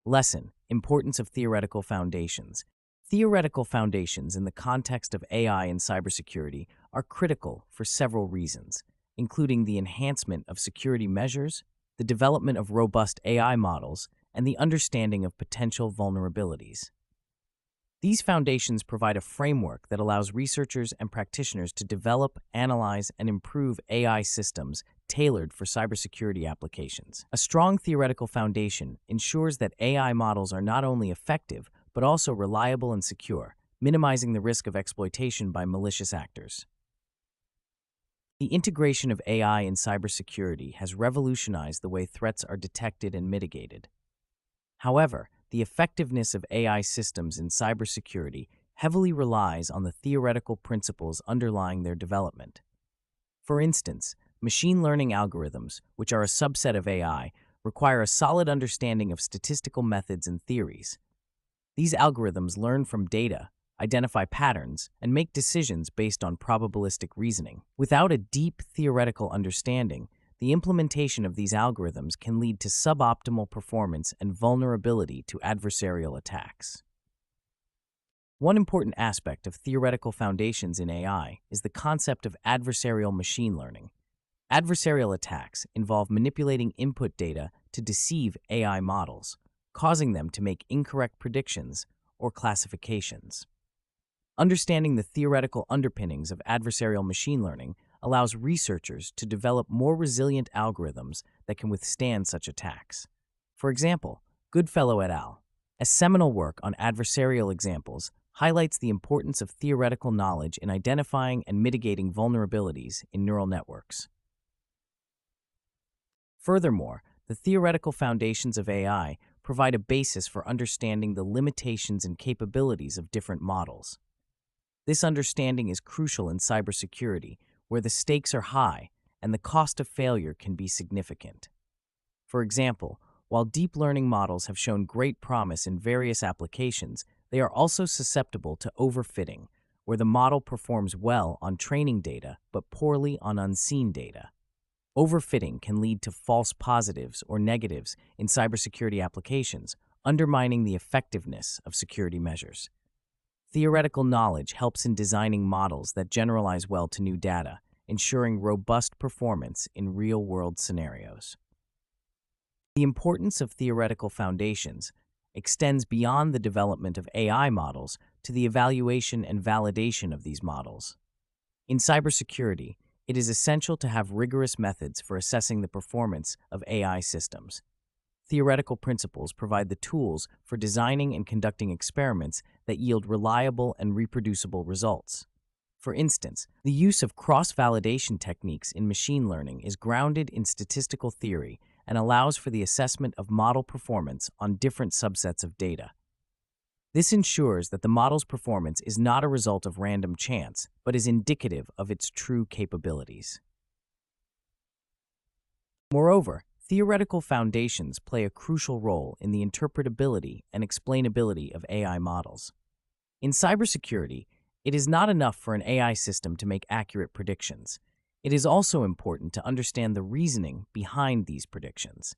Lesson: Importance of Theoretical Foundations. Theoretical foundations in the context of AI and cybersecurity are critical for several reasons, including the enhancement of security measures, the development of robust AI models, and the understanding of potential vulnerabilities. These foundations provide a framework that allows researchers and practitioners to develop, analyze, and improve AI systems tailored for cybersecurity applications. A strong theoretical foundation ensures that AI models are not only effective, but also reliable and secure, minimizing the risk of exploitation by malicious actors. The integration of AI in cybersecurity has revolutionized the way threats are detected and mitigated. However, the effectiveness of AI systems in cybersecurity heavily relies on the theoretical principles underlying their development. For instance, machine learning algorithms, which are a subset of AI, require a solid understanding of statistical methods and theories. These algorithms learn from data, identify patterns, and make decisions based on probabilistic reasoning. Without a deep theoretical understanding, the implementation of these algorithms can lead to suboptimal performance and vulnerability to adversarial attacks. One important aspect of theoretical foundations in AI is the concept of adversarial machine learning. Adversarial attacks involve manipulating input data to deceive AI models, causing them to make incorrect predictions or classifications. Understanding the theoretical underpinnings of adversarial machine learning allows researchers to develop more resilient algorithms that can withstand such attacks. For example, Goodfellow et al., a seminal work on adversarial examples, highlights the importance of theoretical knowledge in identifying and mitigating vulnerabilities in neural networks. Furthermore, the theoretical foundations of AI provide a basis for understanding the limitations and capabilities of different models. This understanding is crucial in cybersecurity, where the stakes are high and the cost of failure can be significant. For example, while deep learning models have shown great promise in various applications, they are also susceptible to overfitting, where the model performs well on training data but poorly on unseen data. Overfitting can lead to false positives or negatives in cybersecurity applications, undermining the effectiveness of security measures. Theoretical knowledge helps in designing models that generalize well to new data, ensuring robust performance in real-world scenarios. The importance of theoretical foundations extends beyond the development of AI models to the evaluation and validation of these models. In cybersecurity, it is essential to have rigorous methods for assessing the performance of AI systems. Theoretical principles provide the tools for designing and conducting experiments that yield reliable and reproducible results. For instance, the use of cross-validation techniques in machine learning is grounded in statistical theory and allows for the assessment of model performance on different subsets of data. This ensures that the model's performance is not a result of random chance, but is indicative of its true capabilities. Moreover, theoretical foundations play a crucial role in the interpretability and explainability of AI models. In cybersecurity, it is not enough for an AI system to make accurate predictions. It is also important to understand the reasoning behind these predictions.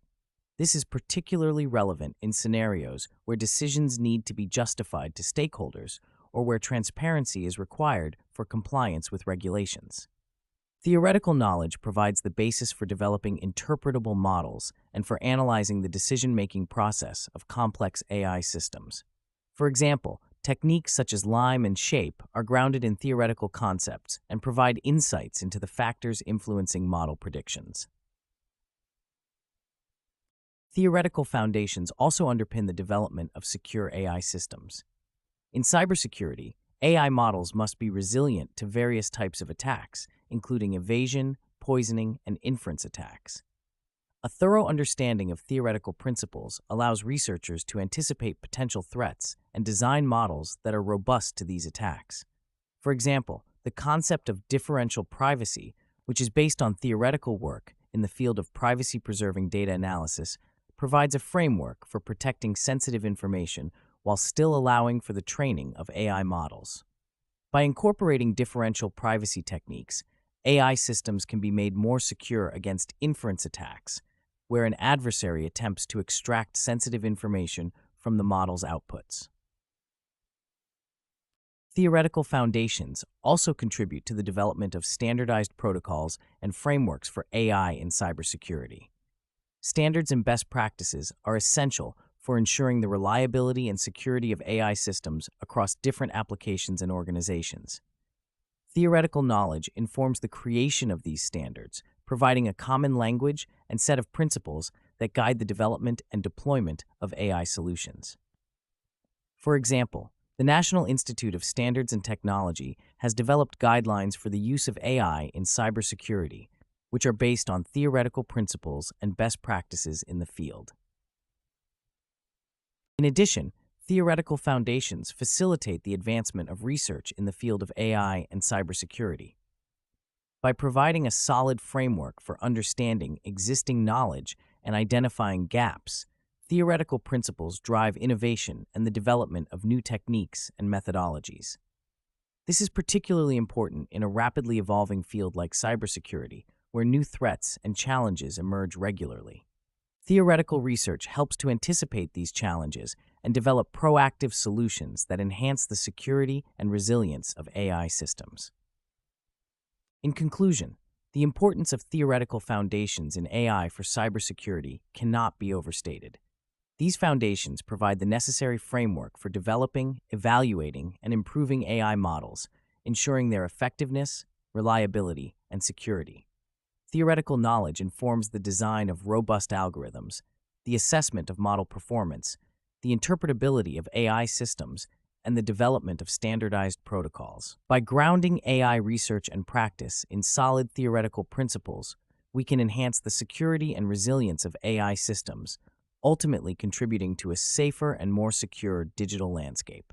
This is particularly relevant in scenarios where decisions need to be justified to stakeholders or where transparency is required for compliance with regulations. Theoretical knowledge provides the basis for developing interpretable models and for analyzing the decision-making process of complex AI systems. For example, techniques such as LIME and SHAPE are grounded in theoretical concepts and provide insights into the factors influencing model predictions. Theoretical foundations also underpin the development of secure AI systems. In cybersecurity, AI models must be resilient to various types of attacks, including evasion, poisoning, and inference attacks. A thorough understanding of theoretical principles allows researchers to anticipate potential threats and design models that are robust to these attacks. For example, the concept of differential privacy, which is based on theoretical work in the field of privacy-preserving data analysis, provides a framework for protecting sensitive information while still allowing for the training of AI models. By incorporating differential privacy techniques, AI systems can be made more secure against inference attacks, where an adversary attempts to extract sensitive information from the model's outputs. Theoretical foundations also contribute to the development of standardized protocols and frameworks for AI in cybersecurity. Standards and best practices are essential for ensuring the reliability and security of AI systems across different applications and organizations. Theoretical knowledge informs the creation of these standards, providing a common language and set of principles that guide the development and deployment of AI solutions. For example, the National Institute of Standards and Technology has developed guidelines for the use of AI in cybersecurity, which are based on theoretical principles and best practices in the field. In addition, theoretical foundations facilitate the advancement of research in the field of AI and cybersecurity. By providing a solid framework for understanding existing knowledge and identifying gaps, theoretical principles drive innovation and the development of new techniques and methodologies. This is particularly important in a rapidly evolving field like cybersecurity, where new threats and challenges emerge regularly. Theoretical research helps to anticipate these challenges and develop proactive solutions that enhance the security and resilience of AI systems. In conclusion, the importance of theoretical foundations in AI for cybersecurity cannot be overstated. These foundations provide the necessary framework for developing, evaluating, and improving AI models, ensuring their effectiveness, reliability, and security. Theoretical knowledge informs the design of robust algorithms, the assessment of model performance, the interpretability of AI systems, and the development of standardized protocols. By grounding AI research and practice in solid theoretical principles, we can enhance the security and resilience of AI systems, ultimately contributing to a safer and more secure digital landscape.